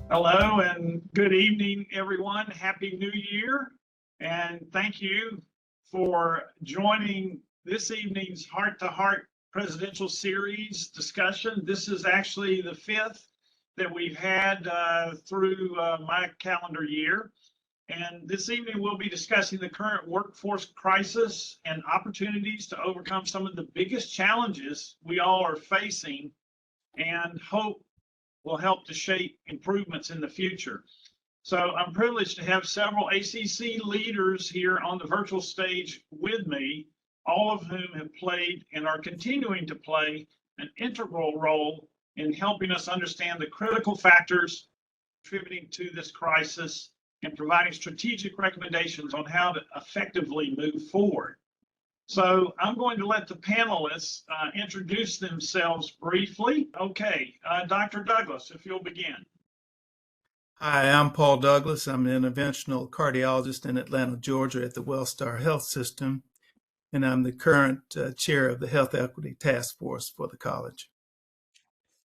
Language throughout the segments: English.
Hello and good evening, everyone. Happy New Year. And thank you for joining this evening's Heart to Heart Presidential Series discussion. This is actually the fifth that we've had through my calendar year. And this evening, we'll be discussing the current workforce crisis and opportunities to overcome some of the biggest challenges we all are facing and hope will help to shape improvements in the future. So I'm privileged to have several ACC leaders here on the virtual stage with me, all of whom have played and are continuing to play an integral role in helping us understand the critical factors contributing to this crisis and providing strategic recommendations on how to effectively move forward. So I'm going to let the panelists introduce themselves briefly. Okay, Dr. Douglas, if you'll begin. Hi, I'm Paul Douglas. I'm an interventional cardiologist in Atlanta, Georgia at the Wellstar Health System, and I'm the current chair of the Health Equity Task Force for the college.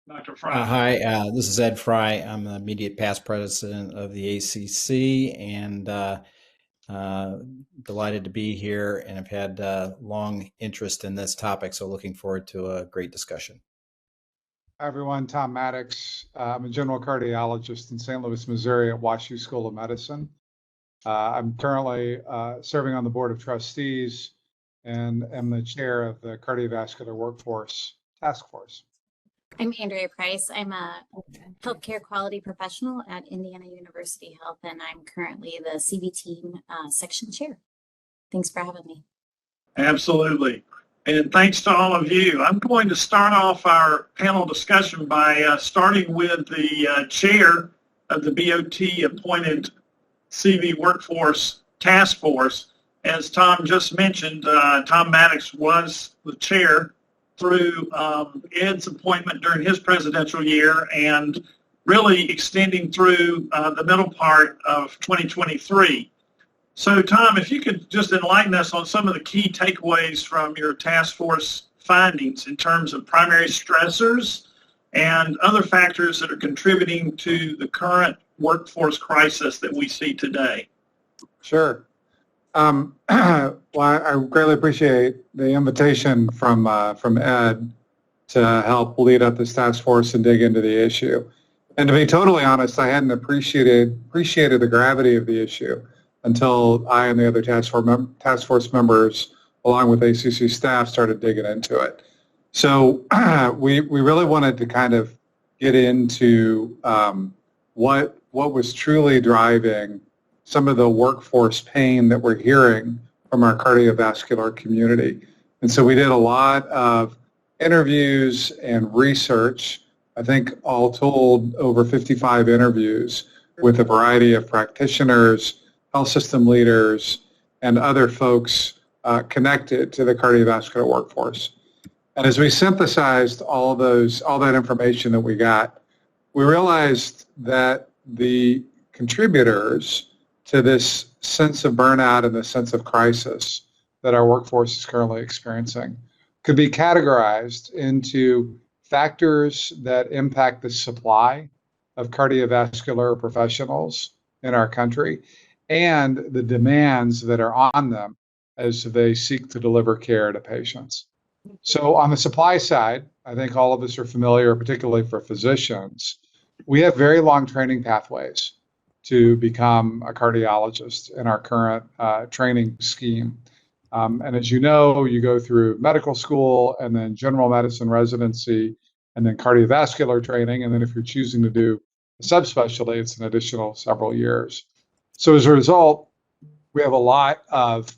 Dr. Fry. Hi, this is Ed Fry. I'm the immediate past president of the ACC, and delighted to be here, and have had long interest in this topic, so looking forward to a great discussion. Hi, everyone. Tom Maddox. I'm a general cardiologist in St. Louis, Missouri at WashU School of Medicine. I'm currently serving on the Board of Trustees and am the chair of the Cardiovascular Workforce Task Force. I'm Andrea Price. I'm a healthcare quality professional at Indiana University Health, and I'm currently the CVT section chair. Thanks for having me. Absolutely. And thanks to all of you. I'm going to start off our panel discussion by starting with the chair of the BOT appointed CV Workforce Task Force. As Tom just mentioned, Tom Maddox was the chair through Ed's appointment during his presidential year and really extending through the middle part of 2023. So Tom, if you could just enlighten us on some of the key takeaways from your task force findings in terms of primary stressors and other factors that are contributing to the current workforce crisis that we see today. Sure. Well, I greatly appreciate the invitation from Ed to help lead up this task force and dig into the issue. And to be totally honest, I hadn't appreciated the gravity of the issue until I and the other task force members, along with ACC staff, started digging into it. So we really wanted to kind of get into what was truly driving some of the workforce pain that we're hearing from our cardiovascular community. And so we did a lot of interviews and research, I think all told over 55 interviews with a variety of practitioners, health system leaders, and other folks connected to the cardiovascular workforce. And as we synthesized all that information that we got, we realized that the contributors to this sense of burnout and the sense of crisis that our workforce is currently experiencing could be categorized into factors that impact the supply of cardiovascular professionals in our country and the demands that are on them as they seek to deliver care to patients. So on the supply side, I think all of us are familiar, particularly for physicians, we have very long training pathways to become a cardiologist in our current training scheme. And as you know, you go through medical school and then general medicine residency and then cardiovascular training. And then if you're choosing to do a subspecialty, it's an additional several years. So as a result, we have a lot of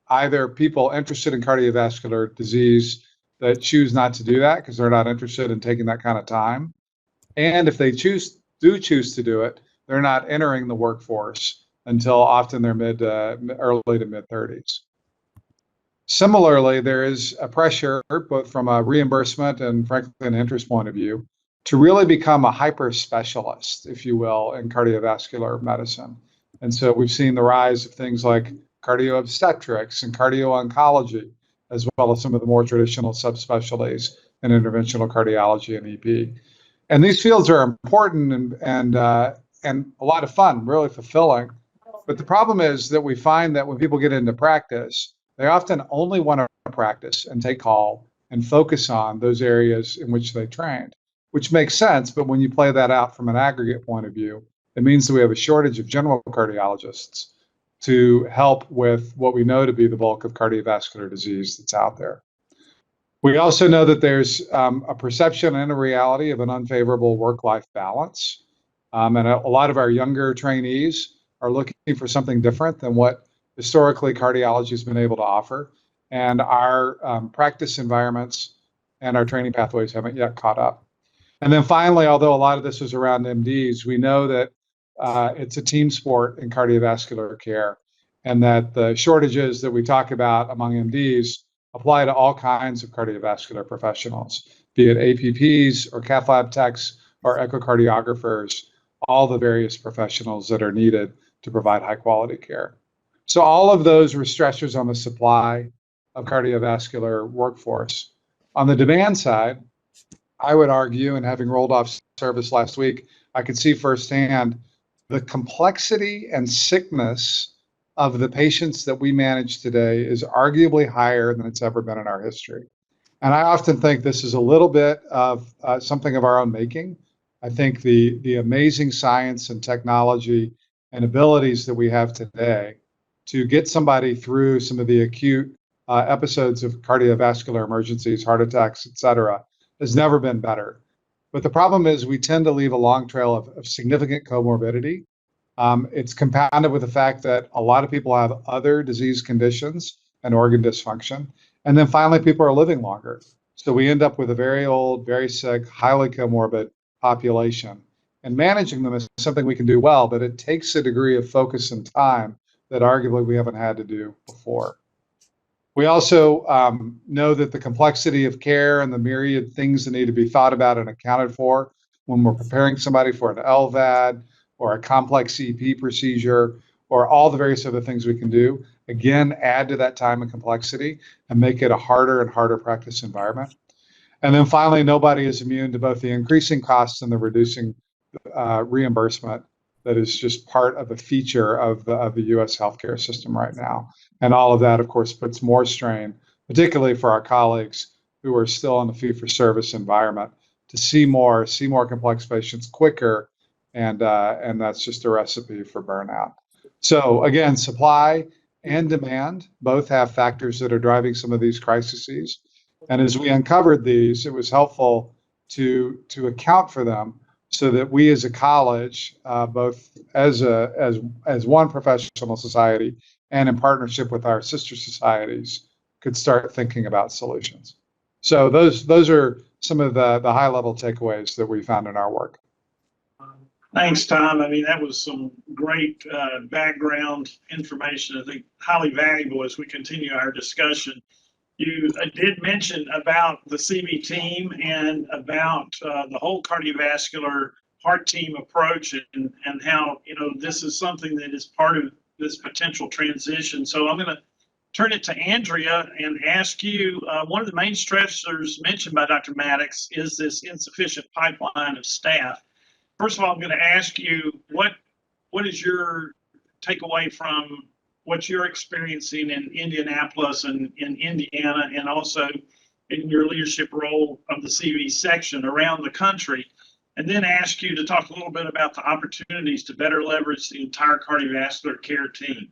either people interested in cardiovascular disease that choose not to do that because they're not interested in taking that kind of time. And if they do choose to do it, they're not entering the workforce until often their early to mid 30s. Similarly, there is a pressure, both from a reimbursement and frankly an interest point of view, to really become a hyper specialist, if you will, in cardiovascular medicine. And so we've seen the rise of things like cardio-obstetrics and cardio-oncology, as well as some of the more traditional subspecialties in interventional cardiology and EP. And these fields are important and a lot of fun, really fulfilling. But the problem is that we find that when people get into practice, they often only want to practice and take call and focus on those areas in which they trained, which makes sense. But when you play that out from an aggregate point of view, it means that we have a shortage of general cardiologists to help with what we know to be the bulk of cardiovascular disease that's out there. We also know that there's a perception and a reality of an unfavorable work-life balance. And a lot of our younger trainees are looking for something different than what historically cardiology has been able to offer. And our practice environments and our training pathways haven't yet caught up. And then finally, although a lot of this is around MDs, we know that it's a team sport in cardiovascular care, and that the shortages that we talk about among MDs apply to all kinds of cardiovascular professionals, be it APPs or cath lab techs or echocardiographers, all the various professionals that are needed to provide high quality care. So all of those were stressors on the supply of cardiovascular workforce. On the demand side, I would argue, and having rolled off service last week, I could see firsthand the complexity and sickness of the patients that we manage today is arguably higher than it's ever been in our history. And I often think this is a little bit of something of our own making. I think the amazing science and technology and abilities that we have today to get somebody through some of the acute episodes of cardiovascular emergencies, heart attacks, et cetera, has never been better. But the problem is we tend to leave a long trail of significant comorbidity. It's compounded with the fact that a lot of people have other disease conditions and organ dysfunction. And then finally, people are living longer. So we end up with a very old, very sick, highly comorbid population. And managing them is something we can do well, but it takes a degree of focus and time that arguably we haven't had to do before. We also know that the complexity of care and the myriad things that need to be thought about and accounted for when we're preparing somebody for an LVAD or a complex EP procedure or all the various other things we can do, again, add to that time and complexity and make it a harder and harder practice environment. And then finally, nobody is immune to both the increasing costs and the reducing reimbursement that is just part of a feature of the U.S. healthcare system right now. And all of that, of course, puts more strain, particularly for our colleagues who are still in the fee-for-service environment, to see more complex patients quicker, and that's just a recipe for burnout. So again, supply and demand both have factors that are driving some of these crises. And as we uncovered these, it was helpful to account for them so that we as a college, both as one professional society and in partnership with our sister societies, could start thinking about solutions. So those are some of the high level takeaways that we found in our work. Thanks, Tom. I mean, that was some great background information, I think highly valuable as we continue our discussion. You did mention about the CV team and about the whole cardiovascular heart team approach and how, this is something that is part of this potential transition. So I'm going to turn it to Andrea and ask you, one of the main stressors mentioned by Dr. Maddox is this insufficient pipeline of staff. First of all, I'm going to ask you, what is your takeaway from what you're experiencing in Indianapolis and in Indiana, and also in your leadership role of the CV section around the country, and then ask you to talk a little bit about the opportunities to better leverage the entire cardiovascular care team.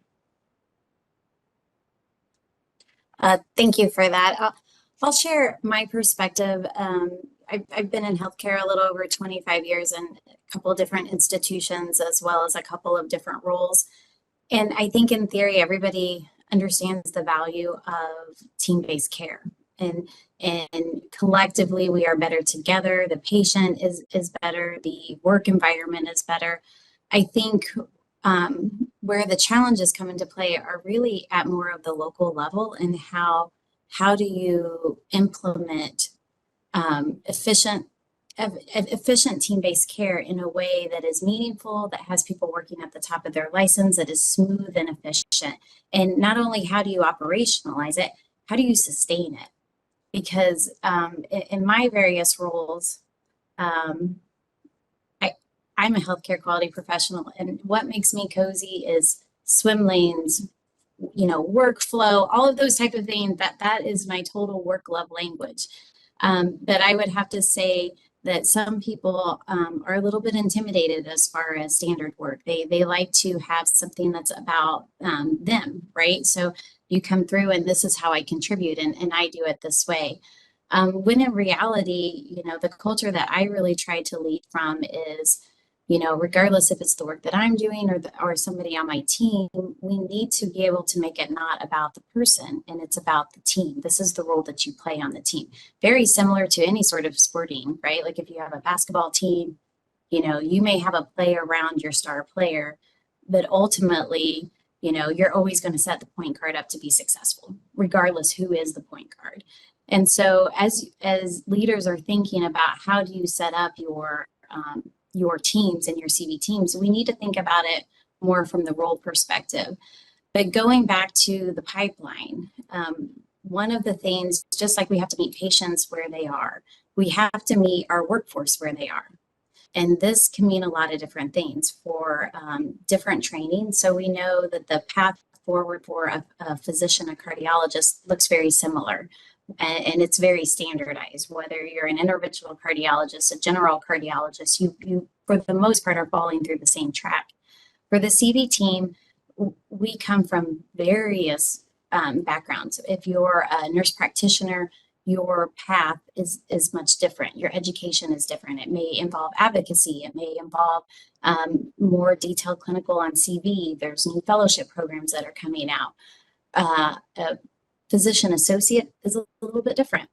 Thank you for that. I'll share my perspective. I've been in healthcare a little over 25 years in a couple of different institutions, as well as a couple of different roles. And I think in theory, everybody understands the value of team-based care. And collectively, we are better together. The patient is better. The work environment is better. I think where the challenges come into play are really at more of the local level, and how do you implement efficient team-based care in a way that is meaningful, that has people working at the top of their license, that is smooth and efficient. And not only how do you operationalize it, how do you sustain it? Because in my various roles, um, I'm a healthcare quality professional, and what makes me cozy is swim lanes, workflow, all of those type of things. That is my total work love language. But I would have to say that some people are a little bit intimidated as far as standard work. They like to have something that's about them, right? So you come through and this is how I contribute, and I do it this way. When in reality, the culture that I really try to lead from is, regardless if it's the work that I'm doing or somebody on my team, we need to be able to make it not about the person and it's about the team. This is the role that you play on the team. Very similar to any sort of sporting, right? Like if you have a basketball team, you may have a play around your star player, but ultimately, you're always going to set the point guard up to be successful, regardless who is the point guard. And so as leaders are thinking about how do you set up your teams and your CV teams, we need to think about it more from the role perspective. But going back to the pipeline, one of the things, just like we have to meet patients where they are, we have to meet our workforce where they are. And this can mean a lot of different things for different training. So we know that the path forward for a physician, a cardiologist, looks very similar. And it's very standardized. Whether you're an interventional cardiologist, a general cardiologist, you for the most part are falling through the same track. For the CV team, we come from various backgrounds. If you're a nurse practitioner, your path is much different. Your education is different. It may involve advocacy. It may involve more detailed clinical on CV. There's new fellowship programs that are coming out. Physician associate is a little bit different.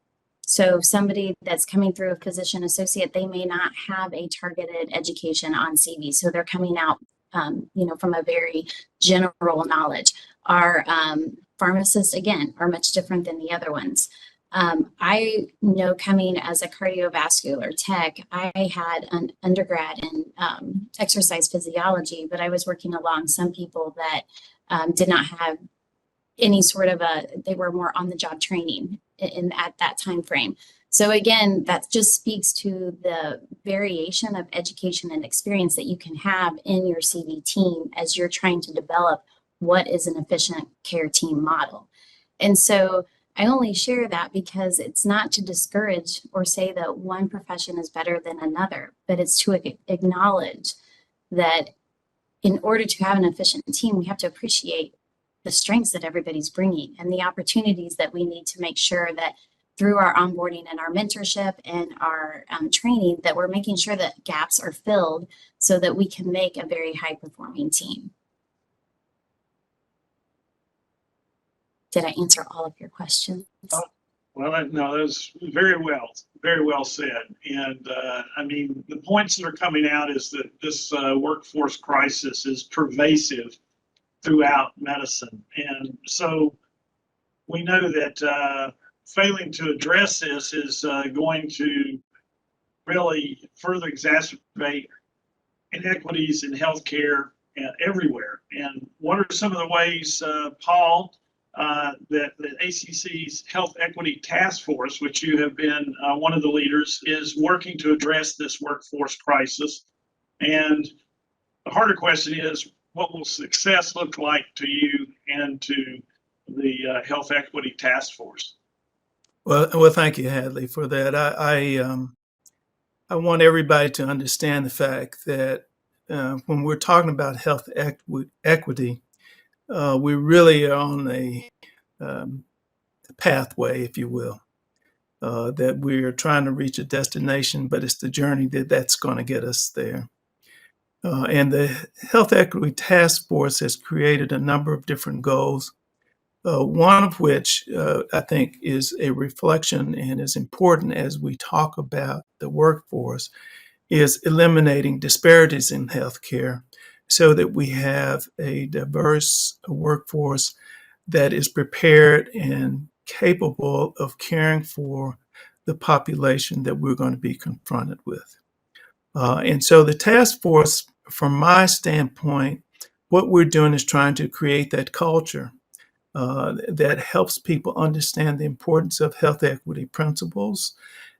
So somebody that's coming through a physician associate, they may not have a targeted education on CV. So they're coming out, from a very general knowledge. Our pharmacists, again, are much different than the other ones. I know coming as a cardiovascular tech, I had an undergrad in exercise physiology, but I was working along some people that did not have any sort of they were more on the job training at that time frame. So again, that just speaks to the variation of education and experience that you can have in your CV team as you're trying to develop what is an efficient care team model. And so I only share that because it's not to discourage or say that one profession is better than another, but it's to acknowledge that in order to have an efficient team, we have to appreciate the strengths that everybody's bringing and the opportunities that we need to make sure that through our onboarding and our mentorship and our training, that we're making sure that gaps are filled so that we can make a very high performing team. Did I answer all of your questions? Well, no, that was very well said. And the points that are coming out is that this workforce crisis is pervasive throughout medicine. And so we know that failing to address this is going to really further exacerbate inequities in healthcare everywhere. And what are some of the ways, Paul, that the ACC's Health Equity Task Force, which you have been one of the leaders, is working to address this workforce crisis? And the harder question is, what will success look like to you and to the Health Equity Task Force? Well, thank you, Hadley, for that. I want everybody to understand the fact that when we're talking about health equity, we really are on a pathway, if you will, that we're trying to reach a destination, but it's the journey that's going to get us there. And the Health Equity Task Force has created a number of different goals, one of which I think is a reflection and is important as we talk about the workforce, is eliminating disparities in healthcare so that we have a diverse workforce that is prepared and capable of caring for the population that we're going to be confronted with. And so the task force, from my standpoint, what we're doing is trying to create that culture that helps people understand the importance of health equity principles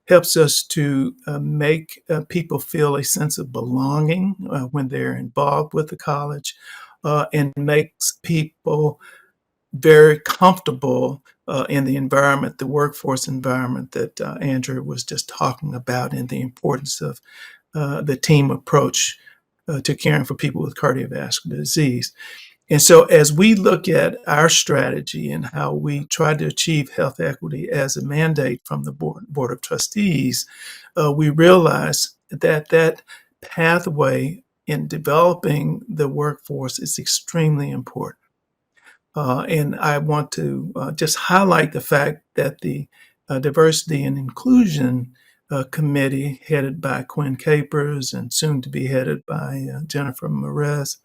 helps us to make people feel a sense of belonging when they're involved with the college, and makes people very comfortable in the environment, the workforce environment that Andrew was just talking about, and the importance of the team approach to caring for people with cardiovascular disease. And so, as we look at our strategy and how we try to achieve health equity as a mandate from the Board of Trustees, we realize that that pathway in developing the workforce is extremely important. And I want to just highlight the fact that the Diversity and Inclusion Committee, headed by Quinn Capers and soon to be headed by Jennifer Merez,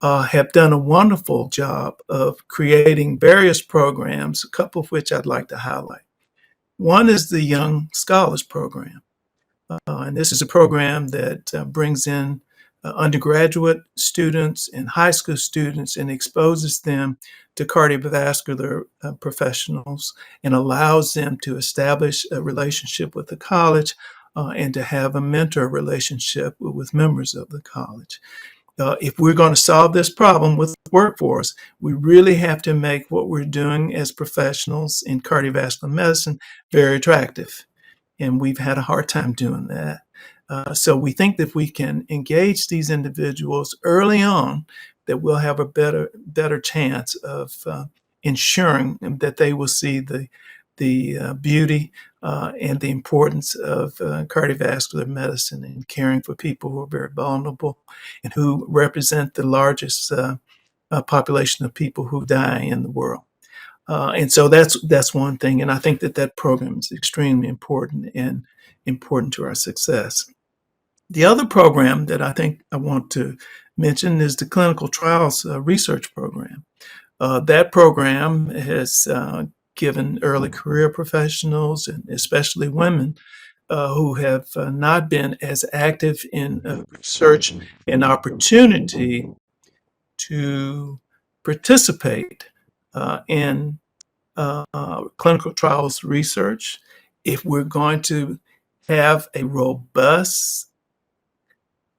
have done a wonderful job of creating various programs, a couple of which I'd like to highlight. One is the Young Scholars Program. And this is a program that brings in undergraduate students and high school students and exposes them to cardiovascular professionals and allows them to establish a relationship with the college and to have a mentor relationship with members of the college. If we're going to solve this problem with the workforce, we really have to make what we're doing as professionals in cardiovascular medicine very attractive. And we've had a hard time doing that. So we think that if we can engage these individuals early on, that we'll have a better chance of ensuring that they will see the beauty and the importance of cardiovascular medicine and caring for people who are very vulnerable and who represent the largest population of people who die in the world. And so that's one thing. And I think that program is extremely important and important to our success. The other program that I think I want to mention is the Clinical Trials Research Program. That program has given early career professionals, and especially women, who have not been as active in research, an opportunity to participate in clinical trials research. If we're going to have a robust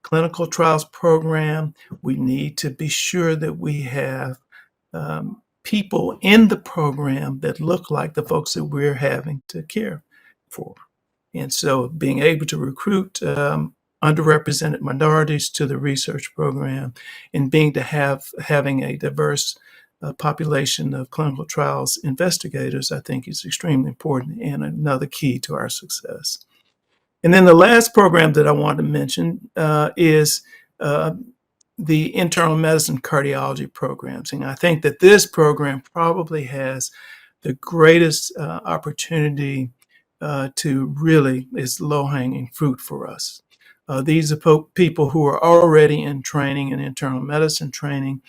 clinical trials program, we need to be sure that we have people in the program that look like the folks that we're having to care for. And so being able to recruit underrepresented minorities to the research program and having a diverse population of clinical trials investigators, I think is extremely important and another key to our success. And then the last program that I want to mention is the internal medicine cardiology programs. And I think that this program probably has the greatest opportunity to really is low-hanging fruit for us. These are people who are already in training, in internal medicine training,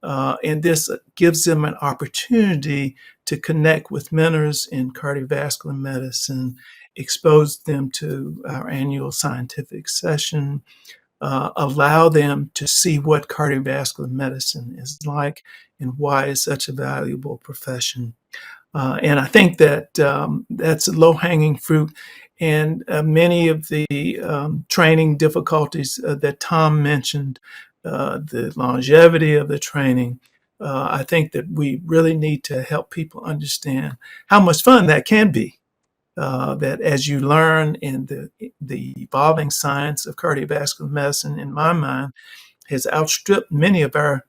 and this gives them an opportunity to connect with mentors in cardiovascular medicine, expose them to our annual scientific session, allow them to see what cardiovascular medicine is like and why it's such a valuable profession. And I think that that's a low-hanging fruit. And many of the training difficulties that Tom mentioned, the longevity of the training, I think that we really need to help people understand how much fun that can be. That as you learn in the evolving science of cardiovascular medicine, in my mind, has outstripped many of our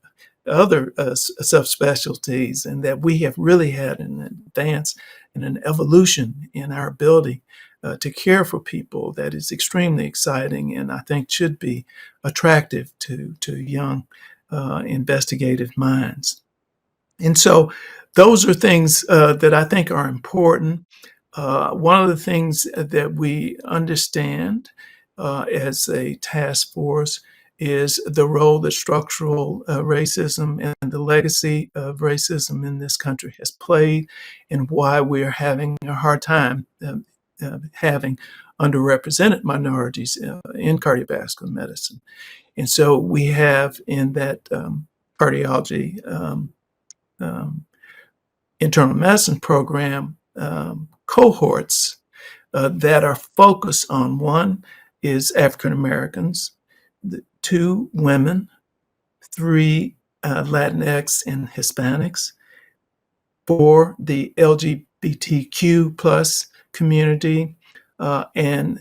other subspecialties, and that we have really had an advance and an evolution in our ability to care for people that is extremely exciting and I think should be attractive to young investigative minds. And so those are things that I think are important. One of the things that we understand as a task force is the role that structural racism and the legacy of racism in this country has played, and why we're having a hard time having underrepresented minorities in cardiovascular medicine. And so we have in that cardiology internal medicine program cohorts that are focused on: one is African Americans, two, women, three, Latinx and Hispanics, four, the LGBTQ plus community, and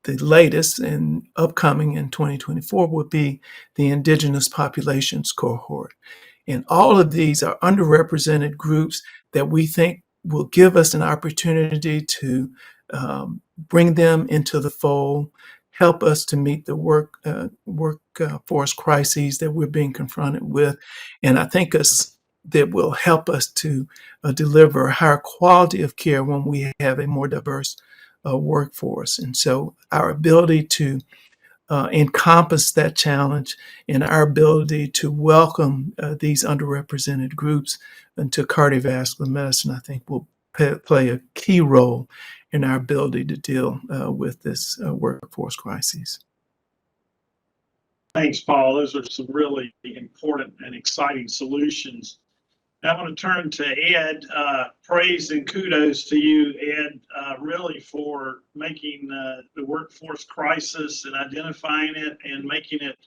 the latest and upcoming in 2024 will be the indigenous populations cohort. And all of these are underrepresented groups that we think will give us an opportunity to bring them into the fold, help us to meet the workforce crises that we're being confronted with. And I think that will help us to deliver a higher quality of care when we have a more diverse workforce. And so our ability to encompass that challenge and our ability to welcome these underrepresented groups into cardiovascular medicine, I think will play a key role in our ability to deal with this workforce crisis. Thanks, Paul. Those are some really important and exciting solutions. I want to turn to Ed. Praise and kudos to you, Ed, really for making the workforce crisis and identifying it and making it,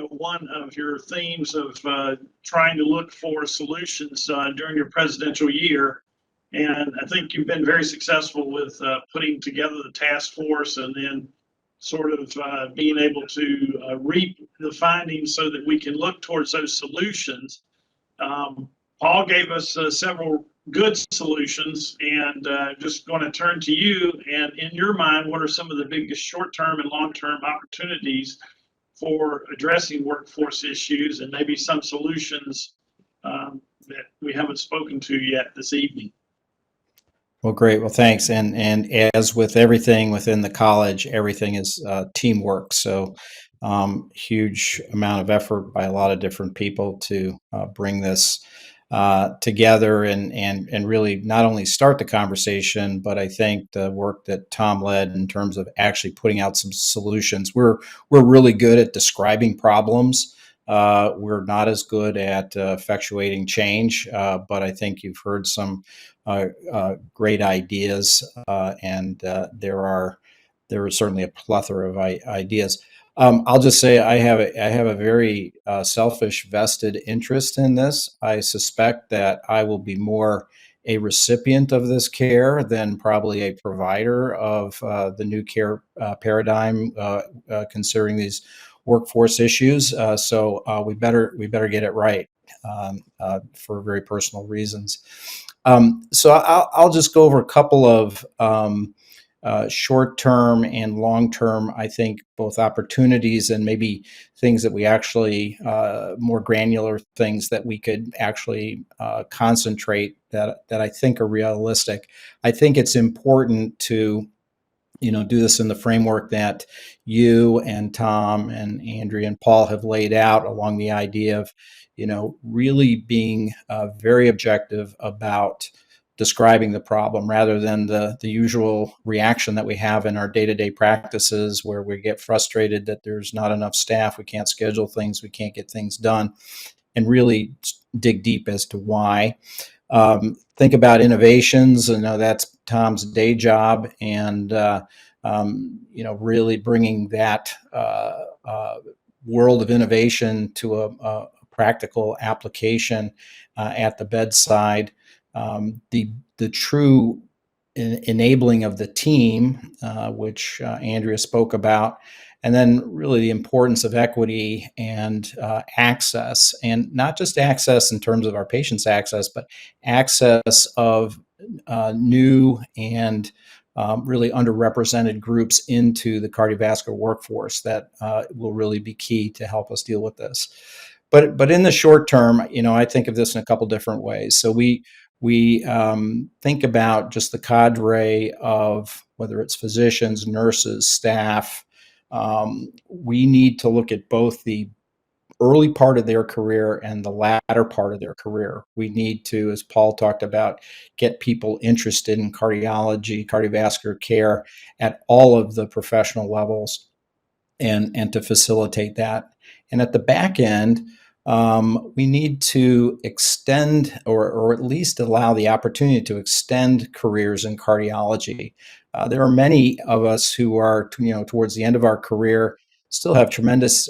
one of your themes of trying to look for solutions during your presidential year. And I think you've been very successful with putting together the task force and then sort of being able to reap the findings so that we can look towards those solutions. Paul gave us several good solutions, and just going to turn to you. And in your mind, what are some of the biggest short-term and long-term opportunities for addressing workforce issues, and maybe some solutions that we haven't spoken to yet this evening? Well, great. Well, thanks. And as with everything within the college, everything is teamwork. So huge amount of effort by a lot of different people to bring this together and really not only start the conversation, but I think the work that Tom led in terms of actually putting out some solutions. We're really good at describing problems. We're not as good at effectuating change, but I think you've heard some great ideas, and there are certainly a plethora of ideas. I'll just say I have a very selfish vested interest in this. I suspect that I will be more a recipient of this care than probably a provider of the new care paradigm considering these workforce issues. So we better get it right for very personal reasons. So I'll just go over a couple of short-term and long-term, I think, both opportunities and maybe things that we actually, more granular things that we could actually concentrate that I think are realistic. I think it's important to do this in the framework that you and Tom and Andrea and Paul have laid out along the idea of, really being very objective about describing the problem rather than the usual reaction that we have in our day-to-day practices where we get frustrated that there's not enough staff, we can't schedule things, we can't get things done, and really dig deep as to why. Think about innovations. I know that's Tom's day job, and really bringing that world of innovation to a practical application at the bedside. The true enabling of the team, which Andrea spoke about, and then really the importance of equity and access, and not just access in terms of our patients' access, but access of new and really underrepresented groups into the cardiovascular workforce that will really be key to help us deal with this. But in the short term, I think of this in a couple different ways. So we think about just the cadre of whether it's physicians, nurses, staff. We need to look at both the early part of their career and the latter part of their career. We need to, as Paul talked about, get people interested in cardiology, cardiovascular care at all of the professional levels and to facilitate that. And at the back end, we need to extend or at least allow the opportunity to extend careers in cardiology. There are many of us who are, towards the end of our career, still have tremendous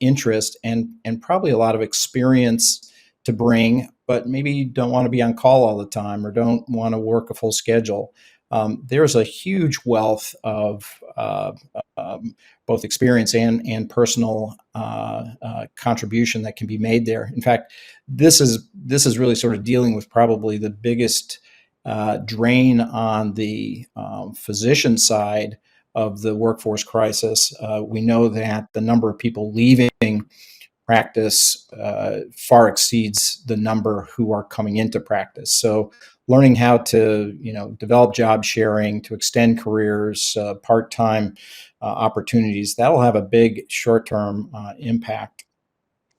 interest and probably a lot of experience to bring, but maybe don't want to be on call all the time or don't want to work a full schedule. There's a huge wealth of both experience and personal contribution that can be made there. In fact, this is really sort of dealing with probably the biggest drain on the physician side of the workforce crisis. We know that the number of people leaving practice far exceeds the number who are coming into practice. So learning how to, develop job sharing, to extend careers, part-time opportunities, that'll have a big short-term impact.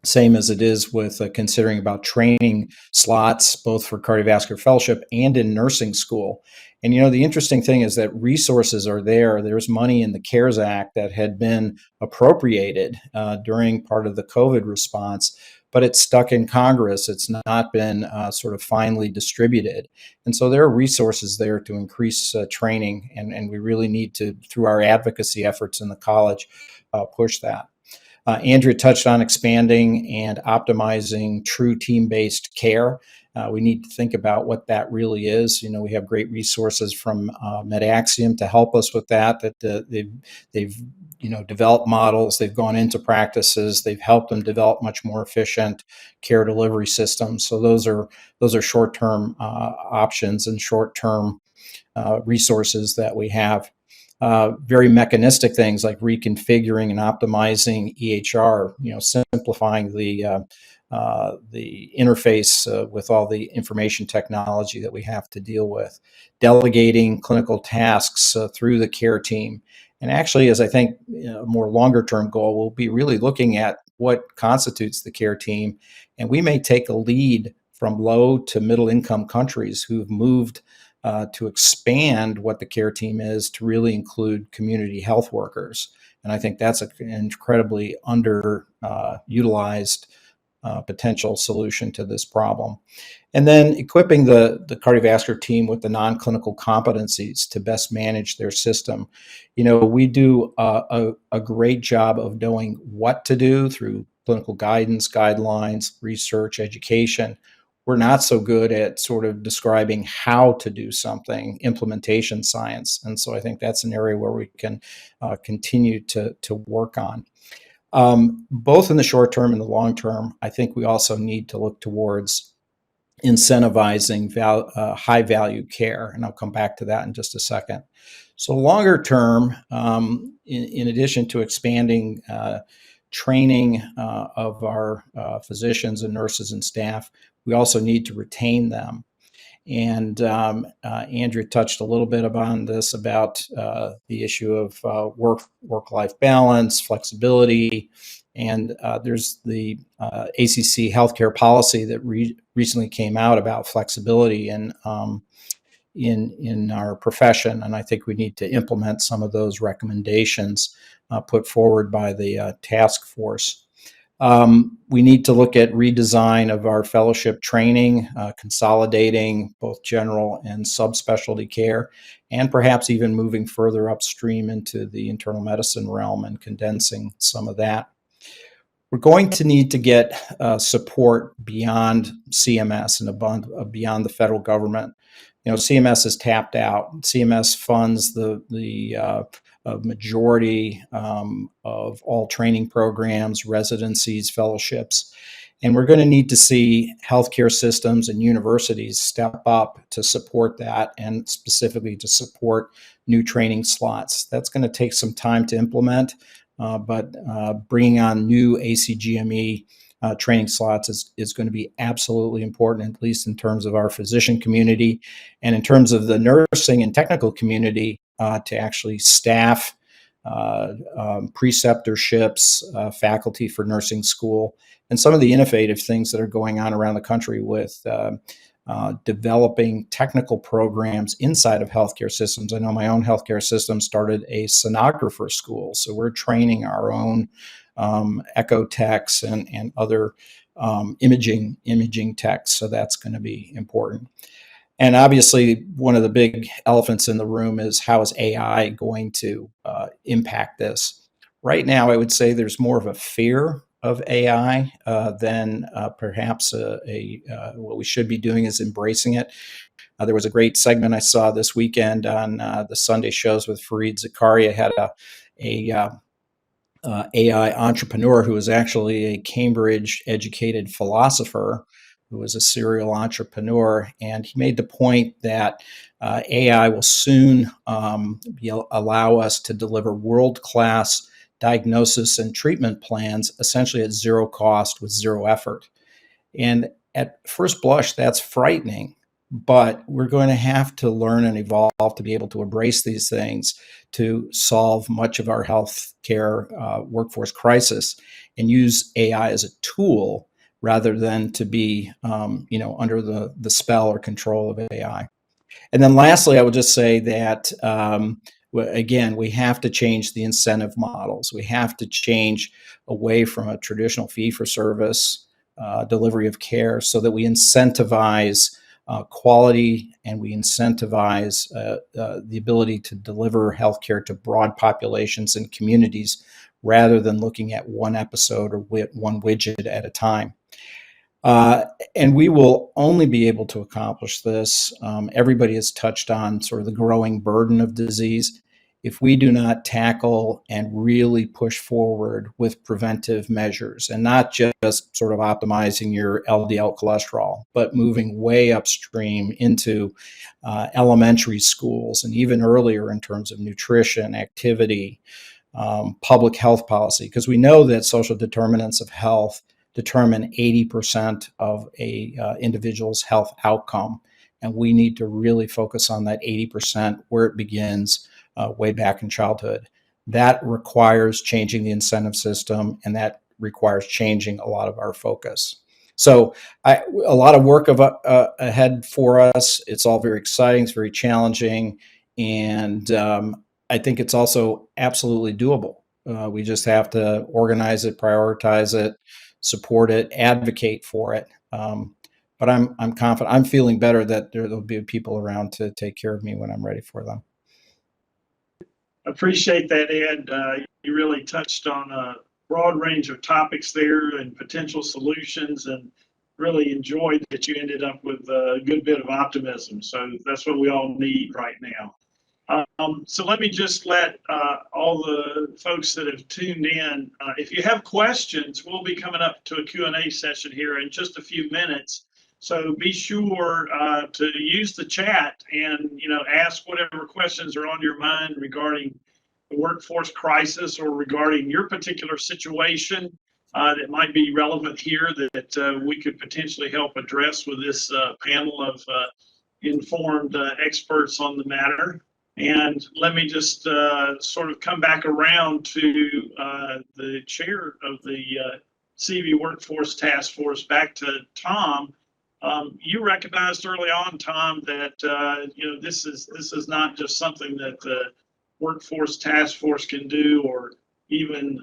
Same as it is with considering about training slots, both for cardiovascular fellowship and in nursing school. And, the interesting thing is that resources are there. There's money in the CARES Act that had been appropriated during part of the COVID response, but it's stuck in Congress. It's not been sort of finely distributed. And so there are resources there to increase training, and we really need to, through our advocacy efforts in the college, push that. Andrea touched on expanding and optimizing true team-based care. We need to think about what that really is. We have great resources from MedAxiom to help us with that. They've developed models. They've gone into practices. They've helped them develop much more efficient care delivery systems. So those are short-term options and short-term resources that we have. Very mechanistic things like reconfiguring and optimizing EHR, simplifying the interface with all the information technology that we have to deal with, delegating clinical tasks through the care team. And actually, as I think a more longer term goal, we'll be really looking at what constitutes the care team. And we may take a lead from low to middle income countries who've moved to expand what the care team is to really include community health workers. And I think that's an incredibly underutilized potential solution to this problem. And then equipping the cardiovascular team with the non-clinical competencies to best manage their system. We do a great job of knowing what to do through clinical guidance, guidelines, research, education. We're not so good at sort of describing how to do something, implementation science. And so I think that's an area where we can continue to work on. Both in the short term and the long term, I think we also need to look towards incentivizing high value care. And I'll come back to that in just a second. So longer term, in addition to expanding training of our physicians and nurses and staff, we also need to retain them. And Andrea touched a little bit about this, about the issue of work-life balance, flexibility, and there's the ACC healthcare policy that recently came out about flexibility in our profession, and I think we need to implement some of those recommendations put forward by the task force. We need to look at redesign of our fellowship training, consolidating both general and subspecialty care, and perhaps even moving further upstream into the internal medicine realm and condensing some of that. We're going to need to get support beyond CMS and beyond the federal government. CMS is tapped out. CMS funds the majority of all training programs, residencies, fellowships. And we're going to need to see healthcare systems and universities step up to support that, and specifically to support new training slots. That's going to take some time to implement, but bringing on new ACGME training slots is going to be absolutely important, at least in terms of our physician community and in terms of the nursing and technical community, to actually staff preceptorships, faculty for nursing school, and some of the innovative things that are going on around the country with developing technical programs inside of healthcare systems. I know my own healthcare system started a sonographer school, so we're training our own echo techs and other imaging techs, so that's going to be important. And obviously, one of the big elephants in the room is how is AI going to impact this? Right now, I would say there's more of a fear of AI than perhaps what we should be doing is embracing it. There was a great segment I saw this weekend on the Sunday shows with Fareed Zakaria. Had a AI entrepreneur who was actually a Cambridge educated philosopher who was a serial entrepreneur. And he made the point that AI will soon allow us to deliver world class diagnosis and treatment plans essentially at zero cost with zero effort. And at first blush, that's frightening, but we're going to have to learn and evolve to be able to embrace these things to solve much of our healthcare workforce crisis and use AI as a tool rather than to be, under the spell or control of AI. And then lastly, I would just say that, again, we have to change the incentive models. We have to change away from a traditional fee-for-service delivery of care so that we incentivize quality and we incentivize the ability to deliver healthcare to broad populations and communities rather than looking at one episode or one widget at a time. And we will only be able to accomplish this. Everybody has touched on sort of the growing burden of disease. If we do not tackle and really push forward with preventive measures and not just sort of optimizing your LDL cholesterol, but moving way upstream into elementary schools and even earlier in terms of nutrition, activity, public health policy, because we know that social determinants of health determine 80% of a individual's health outcome. And we need to really focus on that 80% where it begins way back in childhood. That requires changing the incentive system, and that requires changing a lot of our focus. So a lot of work ahead for us. It's all very exciting. It's very challenging. And I think it's also absolutely doable. We just have to organize it, prioritize it, support it, advocate for it. But I'm confident. I'm feeling better that there'll be people around to take care of me when I'm ready for them. Appreciate that, Ed. You really touched on a broad range of topics there and potential solutions, and really enjoyed that you ended up with a good bit of optimism. So that's what we all need right now. So let me just let all the folks that have tuned in, if you have questions, we'll be coming up to a Q&A session here in just a few minutes. So be sure to use the chat and ask whatever questions are on your mind regarding the workforce crisis or regarding your particular situation that might be relevant here that we could potentially help address with this panel of informed experts on the matter. And let me just sort of come back around to the chair of the CV Workforce Task Force, back to Tom. You recognized early on, Tom, that this is not just something that the Workforce Task Force can do, or even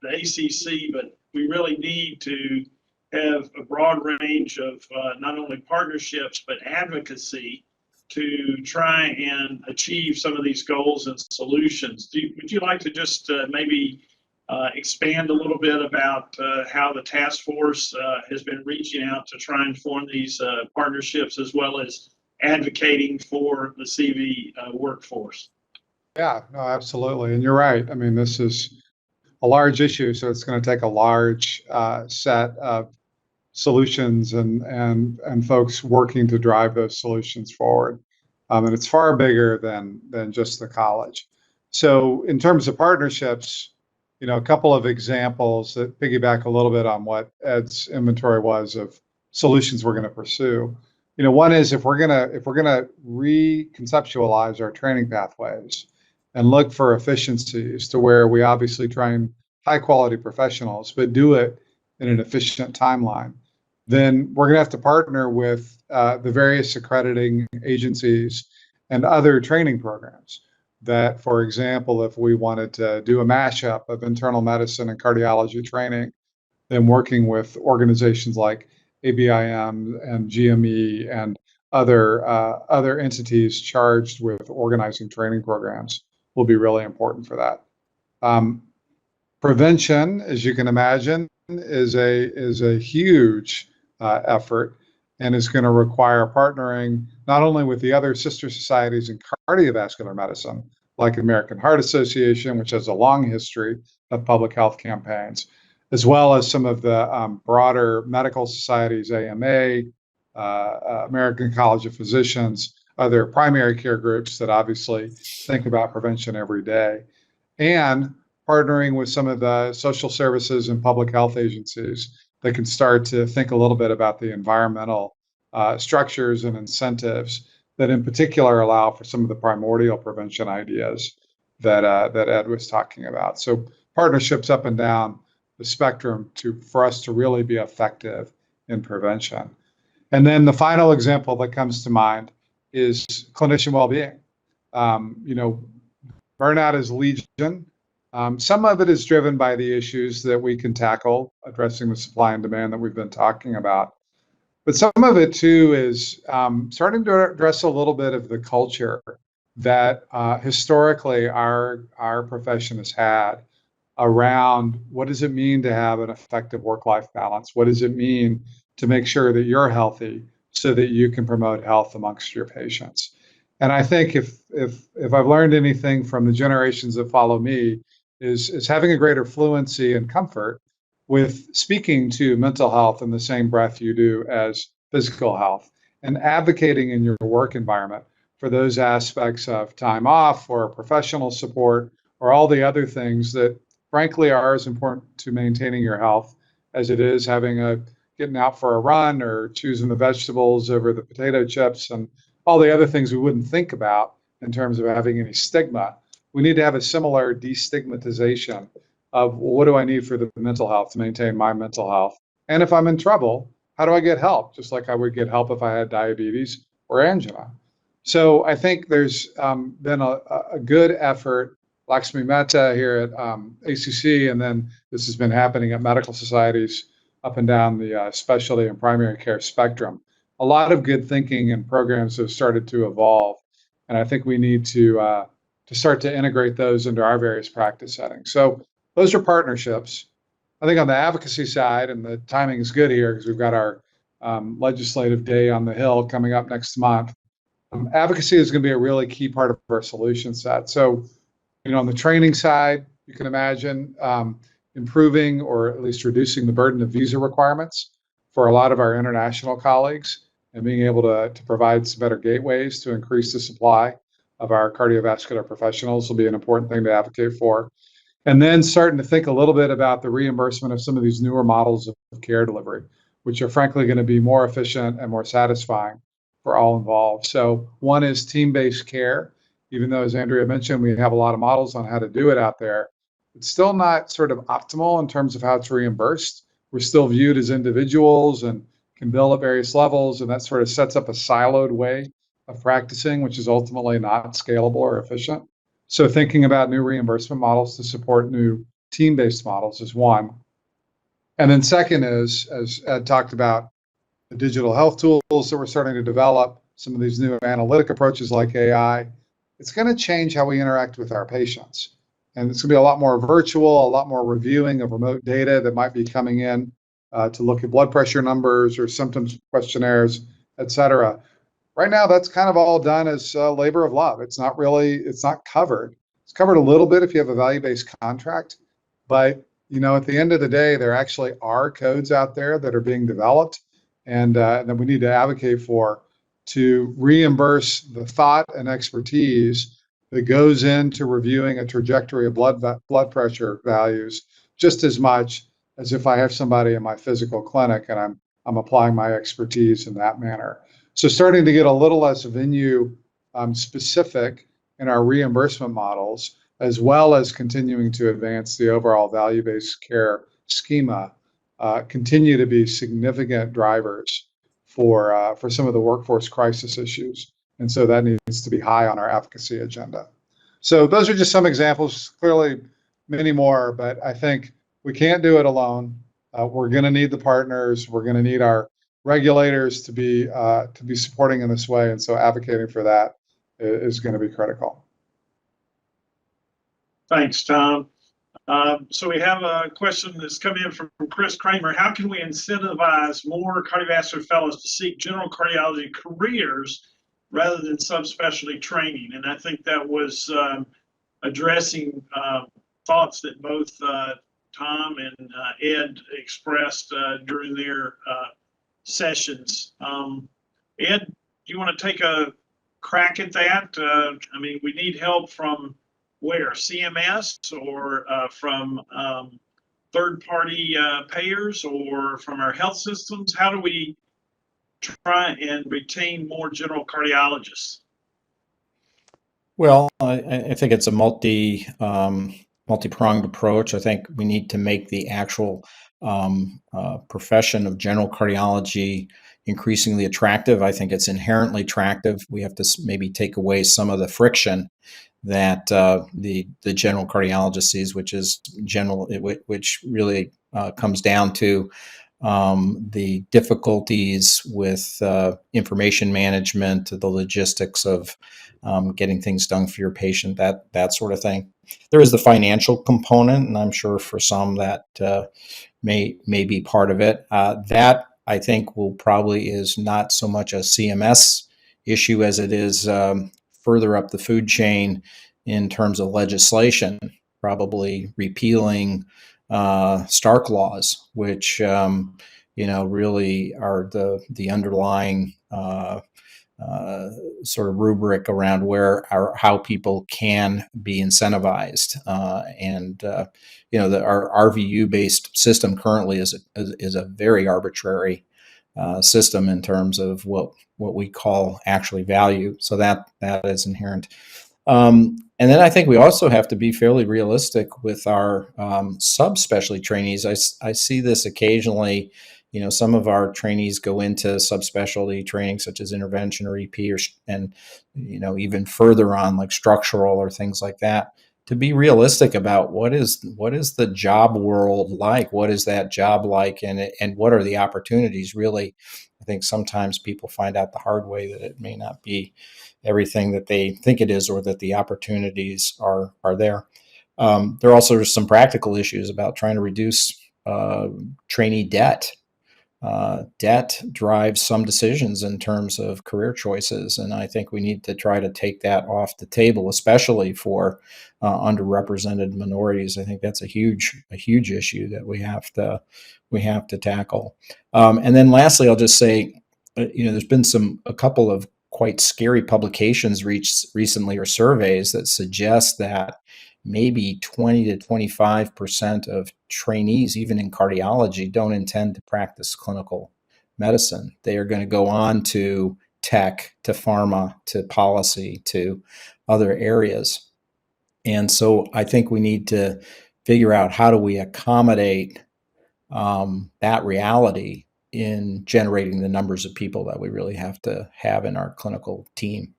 the ACC, but we really need to have a broad range of not only partnerships but advocacy to try and achieve some of these goals and solutions. Would you like to just maybe expand a little bit about how the task force has been reaching out to try and form these partnerships, as well as advocating for the CV workforce? Yeah, no, absolutely. And you're right. I mean, this is a large issue, so it's going to take a large set of solutions and folks working to drive those solutions forward. And it's far bigger than just the college. So in terms of partnerships, a couple of examples that piggyback a little bit on what Ed's inventory was of solutions we're going to pursue. One is if we're gonna reconceptualize our training pathways and look for efficiencies to where we obviously train high quality professionals, but do it in an efficient timeline, then we're going to have to partner with the various accrediting agencies and other training programs. That, for example, if we wanted to do a mashup of internal medicine and cardiology training, then working with organizations like ABIM and GME and other entities charged with organizing training programs will be really important for that. Prevention, as you can imagine, is a huge effort, and is going to require partnering not only with the other sister societies in cardiovascular medicine, like American Heart Association, which has a long history of public health campaigns, as well as some of the broader medical societies, AMA, American College of Physicians, other primary care groups that obviously think about prevention every day, and partnering with some of the social services and public health agencies that can start to think a little bit about the environmental structures and incentives that in particular allow for some of the primordial prevention ideas that Ed was talking about. So partnerships up and down the spectrum for us to really be effective in prevention. And then the final example that comes to mind is clinician well-being. Burnout is legion. Some of it is driven by the issues that we can tackle, addressing the supply and demand that we've been talking about. But some of it too is starting to address a little bit of the culture that historically our profession has had around what does it mean to have an effective work-life balance? What does it mean to make sure that you're healthy so that you can promote health amongst your patients? And I think if I've learned anything from the generations that follow me, is having a greater fluency and comfort with speaking to mental health in the same breath you do as physical health, and advocating in your work environment for those aspects of time off or professional support or all the other things that frankly are as important to maintaining your health as it is getting out for a run or choosing the vegetables over the potato chips and all the other things we wouldn't think about in terms of having any stigma. We need to have a similar destigmatization of what do I need for the mental health to maintain my mental health? And if I'm in trouble, how do I get help? Just like I would get help if I had diabetes or angina. So I think there's been a good effort, Lakshmi Mehta here at ACC, and then this has been happening at medical societies up and down the specialty and primary care spectrum. A lot of good thinking and programs have started to evolve, and I think we need to start to integrate those into our various practice settings. So those are partnerships. I think on the advocacy side, and the timing is good here because we've got our legislative day on the Hill coming up next month. Advocacy is going to be a really key part of our solution set. So, on the training side, you can imagine improving or at least reducing the burden of visa requirements for a lot of our international colleagues, and being able to provide some better gateways to increase the supply of our cardiovascular professionals will be an important thing to advocate for. And then starting to think a little bit about the reimbursement of some of these newer models of care delivery, which are frankly going to be more efficient and more satisfying for all involved. So one is team-based care. Even though, as Andrea mentioned, we have a lot of models on how to do it out there, it's still not sort of optimal in terms of how it's reimbursed. We're still viewed as individuals and can bill at various levels, and that sort of sets up a siloed way of practicing, which is ultimately not scalable or efficient. So thinking about new reimbursement models to support new team-based models is one. And then second is, as Ed talked about, the digital health tools that we're starting to develop, some of these new analytic approaches like AI. It's going to change how we interact with our patients. And it's going to be a lot more virtual, a lot more reviewing of remote data that might be coming in to look at blood pressure numbers or symptoms questionnaires, et cetera. Right now, that's kind of all done as labor of love. It's not covered. It's covered a little bit if you have a value-based contract, but at the end of the day, there actually are codes out there that are being developed and that we need to advocate for to reimburse the thought and expertise that goes into reviewing a trajectory of blood pressure values just as much as if I have somebody in my physical clinic and I'm applying my expertise in that manner. So starting to get a little less venue specific in our reimbursement models, as well as continuing to advance the overall value-based care schema, continue to be significant drivers for some of the workforce crisis issues. And so that needs to be high on our advocacy agenda. So those are just some examples, clearly many more, but I think we can't do it alone. We're going to need the partners. We're going to need our regulators to be supporting in this way, and so advocating for that is going to be critical. Thanks, Tom. So we have a question that's come in from Chris Kramer. How can we incentivize more cardiovascular fellows to seek general cardiology careers rather than subspecialty training? And I think that was addressing thoughts that both Tom and Ed expressed during their sessions. Ed, do you want to take a crack at that? I mean, we need help from where? CMS or from third-party payers or from our health systems? How do we try and retain more general cardiologists? Well, I think it's a multi-pronged approach. I think we need to make the actual profession of general cardiology increasingly attractive. I think it's inherently attractive. We have to maybe take away some of the friction that the general cardiologist sees, which really comes down to the difficulties with information management, the logistics of getting things done for your patient, that sort of thing. There is the financial component, and I'm sure for some that may be part of it. That I think is not so much a CMS issue as it is further up the food chain in terms of legislation, probably repealing Stark laws, which really are the underlying sort of rubric around how people can be incentivized. Our RVU-based system currently is a very arbitrary system in terms of what we call actually value. So that is inherent. And then I think we also have to be fairly realistic with our subspecialty trainees. I see this occasionally. Some of our trainees go into subspecialty training such as intervention or EP and even further on like structural or things like that. To be realistic about what is the job world like? What is that job like? And what are the opportunities really? I think sometimes people find out the hard way that it may not be everything that they think it is, or that the opportunities are there. There are also some practical issues about trying to reduce trainee debt. Debt drives some decisions in terms of career choices, and I think we need to try to take that off the table, especially for underrepresented minorities. I think that's a huge issue that we have to tackle. And then lastly, I'll just say, there's been a couple of quite scary publications recently, or surveys that suggest that maybe 20 to 25% of trainees, even in cardiology, don't intend to practice clinical medicine. They are going to go on to tech, to pharma, to policy, to other areas. And so I think we need to figure out how do we accommodate that reality in generating the numbers of people that we really have to have in our clinical team.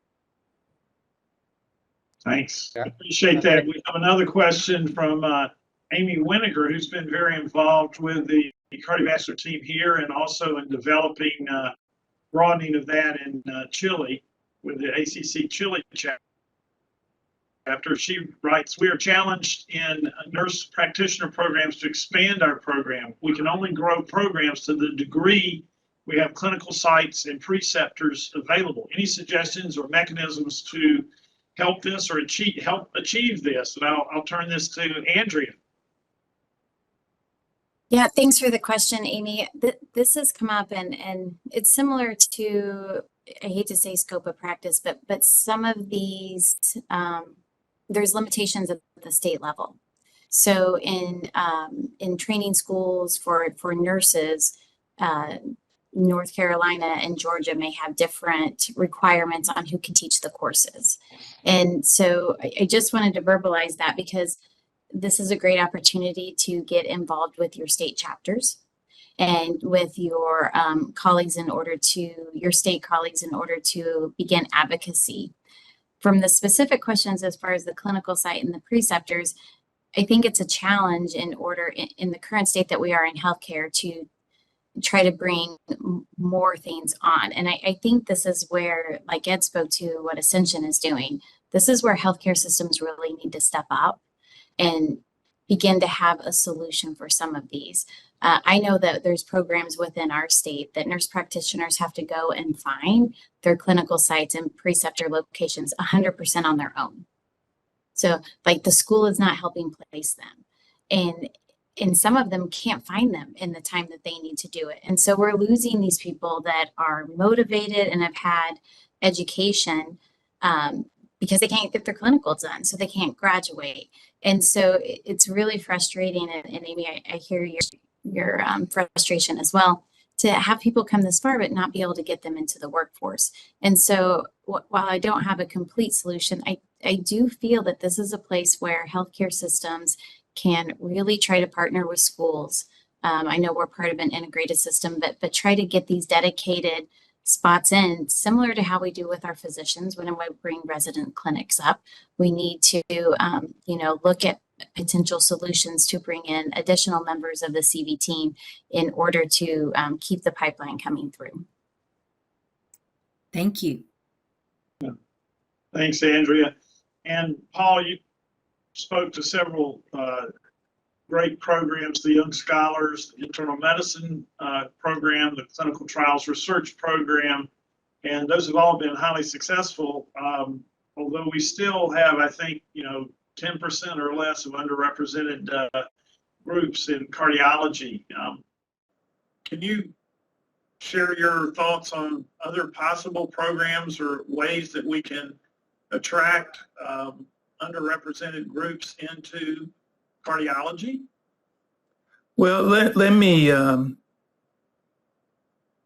Thanks. Yeah. Appreciate that. We have another question from Amy Winiger, who's been very involved with the cardiovascular team here and also in developing broadening of that in Chile with the ACC Chile chapter. She writes, "We are challenged in nurse practitioner programs to expand our program. We can only grow programs to the degree we have clinical sites and preceptors available. Any suggestions or mechanisms to help this or help achieve this?" And I'll turn this to Andrea. Yeah, thanks for the question, Amy. This has come up and it's similar to, I hate to say scope of practice, but some of these, there's limitations at the state level. So in training schools for nurses, North Carolina and Georgia may have different requirements on who can teach the courses. And so I just wanted to verbalize that because this is a great opportunity to get involved with your state chapters and with your colleagues your state colleagues in order to begin advocacy. From the specific questions as far as the clinical site and the preceptors, I think it's a challenge in the current state that we are in healthcare to try to bring more things on. And I think this is where, like Ed spoke to, what Ascension is doing. This is where healthcare systems really need to step up and begin to have a solution for some of these. I know that there's programs within our state that nurse practitioners have to go and find their clinical sites and preceptor locations 100% on their own. So like the school is not helping place them. And some of them can't find them in the time that they need to do it. And so we're losing these people that are motivated and have had education because they can't get their clinical done, so they can't graduate. And so it's really frustrating. And Amy, I hear your frustration as well, to have people come this far but not be able to get them into the workforce. And so while I don't have a complete solution, I do feel that this is a place where healthcare systems can really try to partner with schools. I know we're part of an integrated system, but try to get these dedicated spots in, similar to how we do with our physicians when we bring resident clinics up. We need to, look at potential solutions to bring in additional members of the CV team in order to keep the pipeline coming through. Thank you. Thanks, Andrea. And Paul, you spoke to several great programs, the Young Scholars, the Internal Medicine program, the Clinical Trials Research program, and those have all been highly successful, although we still have, I think, 10% or less of underrepresented groups in cardiology. Can you share your thoughts on other possible programs or ways that we can attract underrepresented groups into cardiology? Well, let me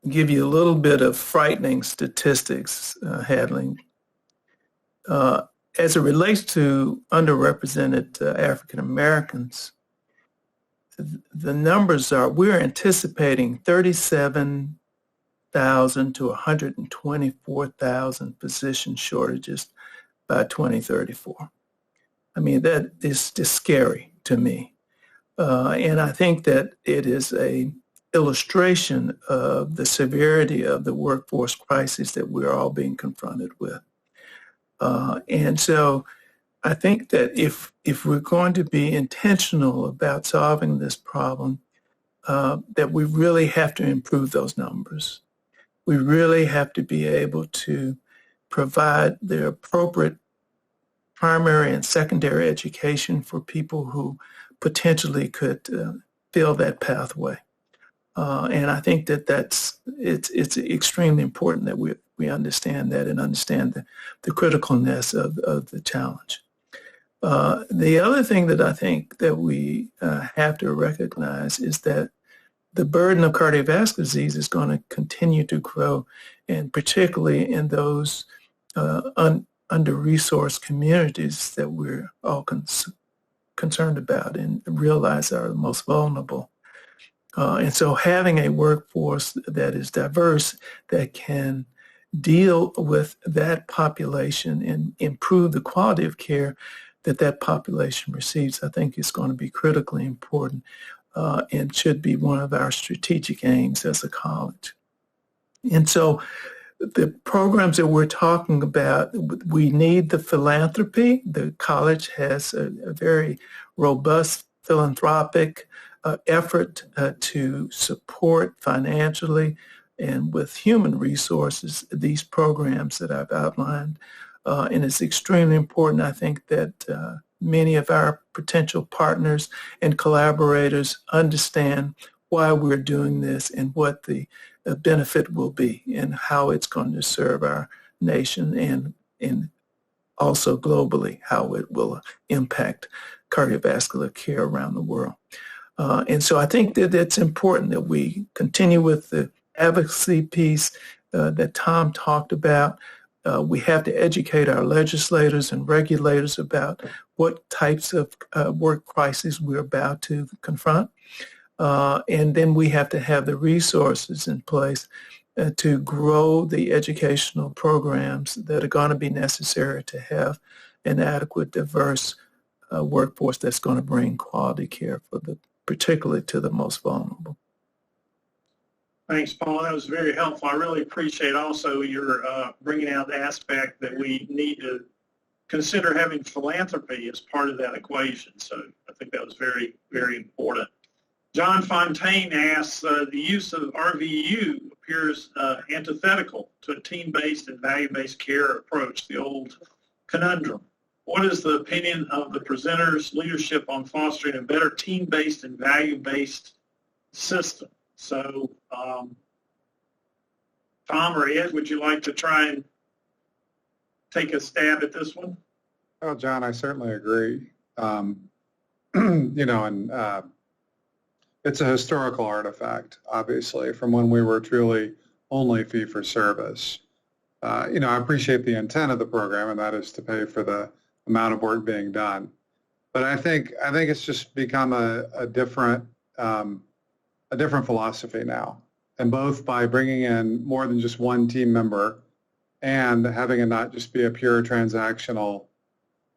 give you a little bit of frightening statistics, Hadley. As it relates to underrepresented African Americans, the numbers are, we're anticipating 37,000 to 124,000 physician shortages by 2034. I mean, that is just scary to me. And I think that it is an illustration of the severity of the workforce crisis that we're all being confronted with. And so I think that if we're going to be intentional about solving this problem, that we really have to improve those numbers. We really have to be able to provide the appropriate primary and secondary education for people who potentially could fill that pathway. And I think that it's extremely important that we understand that and understand the criticalness of the challenge. The other thing that I think that we have to recognize is that the burden of cardiovascular disease is going to continue to grow, and particularly in those under-resourced communities that we're all concerned about and realize are the most vulnerable. And so having a workforce that is diverse, that can deal with that population and improve the quality of care that population receives, I think is going to be critically important and should be one of our strategic aims as a college. And so the programs that we're talking about, we need the philanthropy. The college has a very robust philanthropic effort to support financially and with human resources these programs that I've outlined. And it's extremely important, I think, that many of our potential partners and collaborators understand why we're doing this and what the benefit will be and how it's going to serve our nation and also globally how it will impact cardiovascular care around the world. And so I think that it's important that we continue with the advocacy piece that Tom talked about. We have to educate our legislators and regulators about what types of work crises we're about to confront. And then we have to have the resources in place to grow the educational programs that are going to be necessary to have an adequate, diverse workforce that's going to bring quality care for particularly to the most vulnerable. Thanks, Paul. That was very helpful. I really appreciate also your bringing out the aspect that we need to consider having philanthropy as part of that equation. So I think that was very, very important. John Fontaine asks, the use of RVU appears antithetical to a team-based and value-based care approach, the old conundrum. What is the opinion of the presenters' leadership on fostering a better team-based and value-based system? So, Tom or Ed, would you like to try and take a stab at this one? Oh, John, I certainly agree. It's a historical artifact, obviously, from when we were truly only fee for service. I appreciate the intent of the program, and that is to pay for the amount of work being done. But I think it's just become a different philosophy now. And both by bringing in more than just one team member and having it not just be a pure transactional,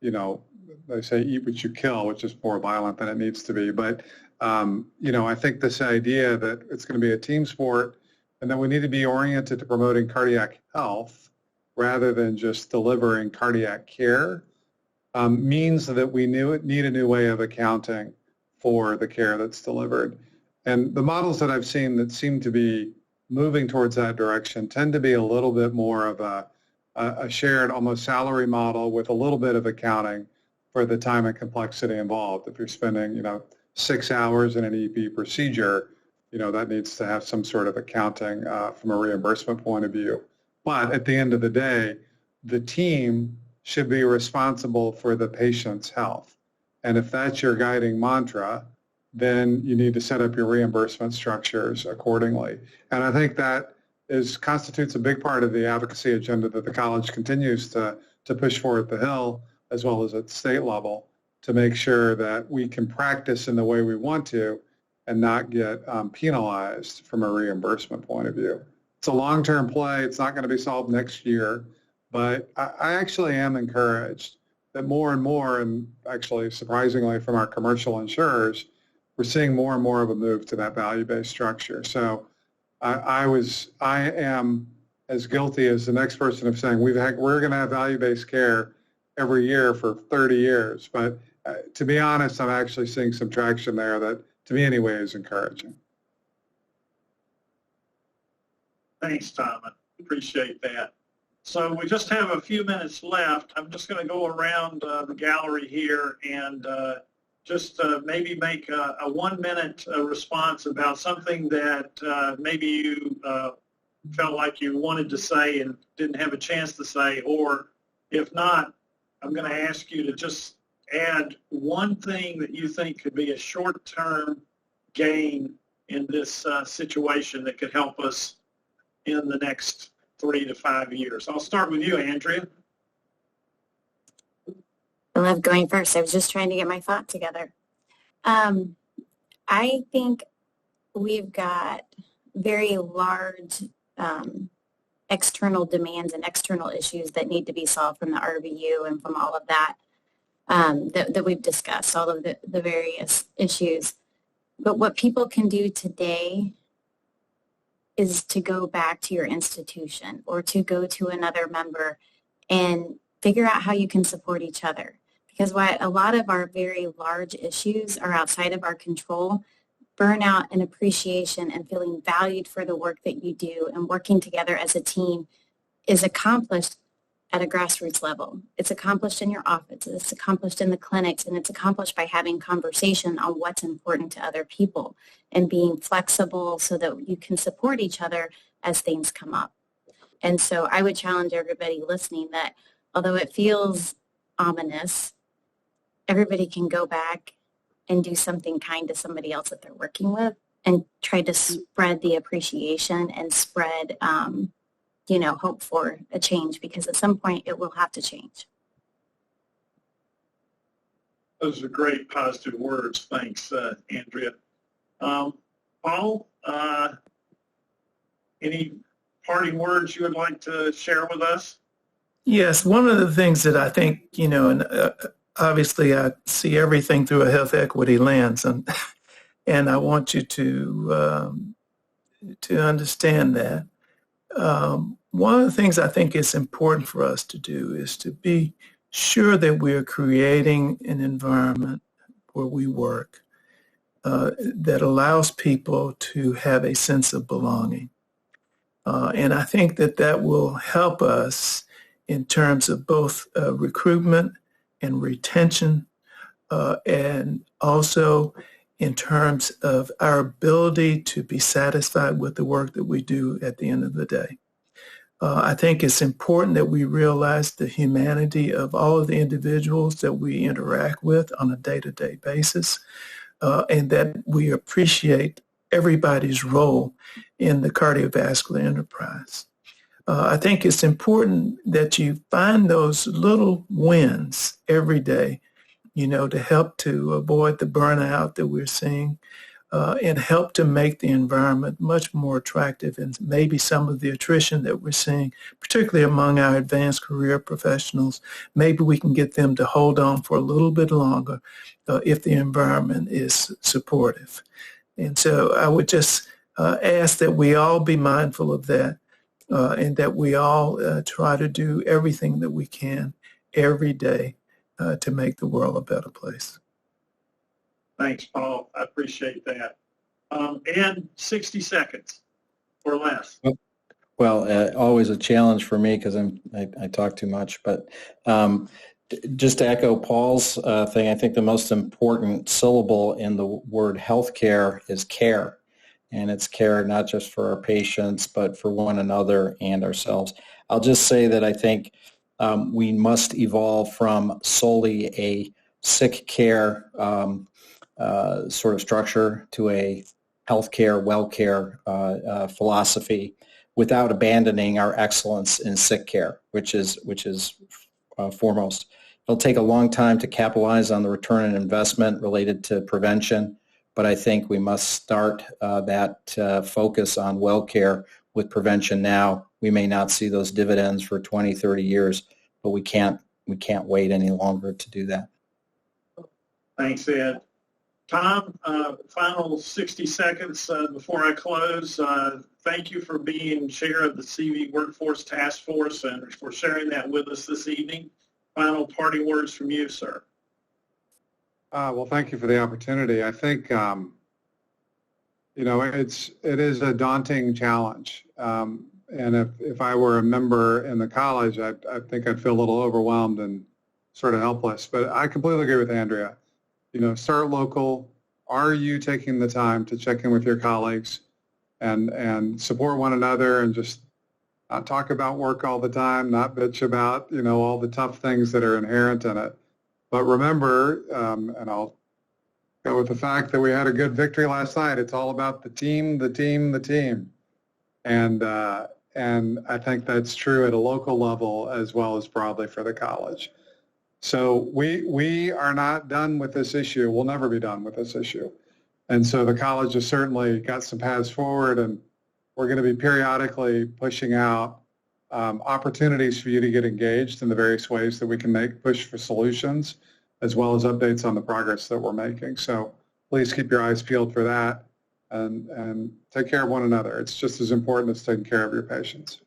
they say eat what you kill, which is more violent than it needs to be. But, I think this idea that it's going to be a team sport and that we need to be oriented to promoting cardiac health rather than just delivering cardiac care means that we need a new way of accounting for the care that's delivered. And the models that I've seen that seem to be moving towards that direction tend to be a little bit more of a shared almost salary model with a little bit of accounting for the time and complexity involved. If you're spending, 6 hours in an EP procedure, that needs to have some sort of accounting from a reimbursement point of view. But at the end of the day, the team should be responsible for the patient's health. And if that's your guiding mantra, then you need to set up your reimbursement structures accordingly. And I think that constitutes a big part of the advocacy agenda that the college continues to push for at the Hill as well as at the state level to make sure that we can practice in the way we want to and not get penalized from a reimbursement point of view. It's a long-term play. It's not going to be solved next year, but I actually am encouraged that more and more, and actually surprisingly from our commercial insurers, we're seeing more and more of a move to that value-based structure. So I am as guilty as the next person of saying we're going to have value-based care every year for 30 years. But to be honest, I'm actually seeing some traction there that, to me anyway, is encouraging. Thanks, Tom. I appreciate that. So we just have a few minutes left. I'm just going to go around the gallery here and just maybe make a 1-minute response about something that maybe you felt like you wanted to say and didn't have a chance to say, or if not, I'm going to ask you to just add one thing that you think could be a short-term gain in this situation that could help us in the next 3 to 5 years. I'll start with you, Andrea. I love going first. I was just trying to get my thought together. I think we've got very large external demands and external issues that need to be solved from the RVU and from all of that that we've discussed, all of the various issues. But what people can do today is to go back to your institution or to go to another member and figure out how you can support each other. Because while a lot of our very large issues are outside of our control, burnout and appreciation and feeling valued for the work that you do and working together as a team is accomplished at a grassroots level. It's accomplished in your office, it's accomplished in the clinics, and it's accomplished by having conversation on what's important to other people and being flexible so that you can support each other as things come up. And so I would challenge everybody listening that although it feels ominous, everybody can go back and do something kind to somebody else that they're working with and try to spread the appreciation and spread, hope for a change, because at some point it will have to change. Those are great positive words. Thanks, Andrea. Paul, any parting words you would like to share with us? Yes, one of the things that I think, and obviously I see everything through a health equity lens, and I want you to to understand that. One of the things I think is important for us to do is to be sure that we're creating an environment where we work that allows people to have a sense of belonging. And I think that that will help us in terms of both recruitment and retention, and also in terms of our ability to be satisfied with the work that we do at the end of the day. I think it's important that we realize the humanity of all of the individuals that we interact with on a day-to-day basis, and that we appreciate everybody's role in the cardiovascular enterprise. I think it's important that you find those little wins every day, to help to avoid the burnout that we're seeing, and help to make the environment much more attractive, and maybe some of the attrition that we're seeing, particularly among our advanced career professionals, maybe we can get them to hold on for a little bit longer if the environment is supportive. And so I would just ask that we all be mindful of that, and that we all try to do everything that we can every day to make the world a better place. Thanks, Paul. I appreciate that. And 60 seconds or less. Well, always a challenge for me because I talk too much. But just to echo Paul's thing, I think the most important syllable in the word healthcare is care. And it's care not just for our patients, but for one another and ourselves. I'll just say that I think we must evolve from solely a sick care sort of structure to a healthcare, well-care philosophy without abandoning our excellence in sick care, which is foremost. It'll take a long time to capitalize on the return on investment related to prevention, but I think we must start that focus on well care with prevention now. We may not see those dividends for 20, 30 years, but we can't wait any longer to do that. Thanks, Ed. Tom, final 60 seconds before I close. Thank you for being chair of the CV Workforce Task Force and for sharing that with us this evening. Final parting words from you, sir. Well, thank you for the opportunity. I think, it is a daunting challenge. And if I were a member in the college, I think I'd feel a little overwhelmed and sort of helpless. But I completely agree with Andrea. Start local. Are you taking the time to check in with your colleagues and support one another and just not talk about work all the time, not bitch about, all the tough things that are inherent in it. But remember, and I'll go with the fact that we had a good victory last night. It's all about the team, the team, the team. And I think that's true at a local level as well as broadly for the college. So we are not done with this issue. We'll never be done with this issue. And so the college has certainly got some paths forward, and we're going to be periodically pushing out opportunities for you to get engaged in the various ways that we can push for solutions, as well as updates on the progress that we're making. So please keep your eyes peeled for that and take care of one another. It's just as important as taking care of your patients.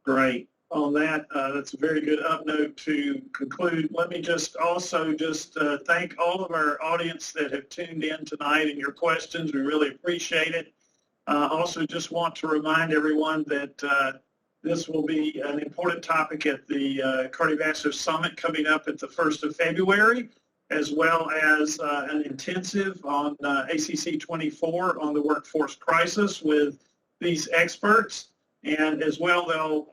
Great. On that, that's a very good upnote to conclude. Let me just thank all of our audience that have tuned in tonight and your questions. We really appreciate it. Also just want to remind everyone that this will be an important topic at the Cardiovascular Summit coming up at the 1st of February, as well as an intensive on ACC 24 on the workforce crisis with these experts. And as well, there'll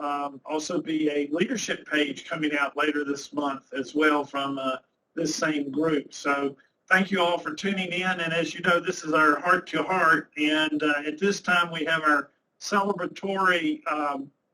also be a leadership page coming out later this month as well from this same group. So thank you all for tuning in. And as you know, this is our heart-to-heart. And at this time, we have our celebratory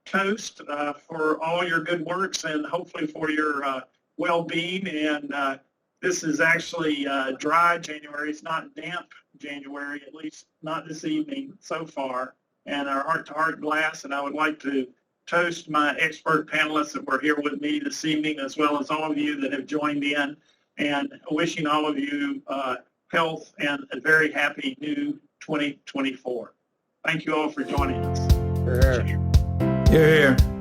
toast for all your good works and hopefully for your well-being. And this is actually dry January. It's not damp January, at least not this evening so far. And our heart-to-heart glass, and I would like to toast my expert panelists that were here with me this evening, as well as all of you that have joined in, and wishing all of you health and a very happy new 2024. Thank you all for joining us. Here, here. Here, here.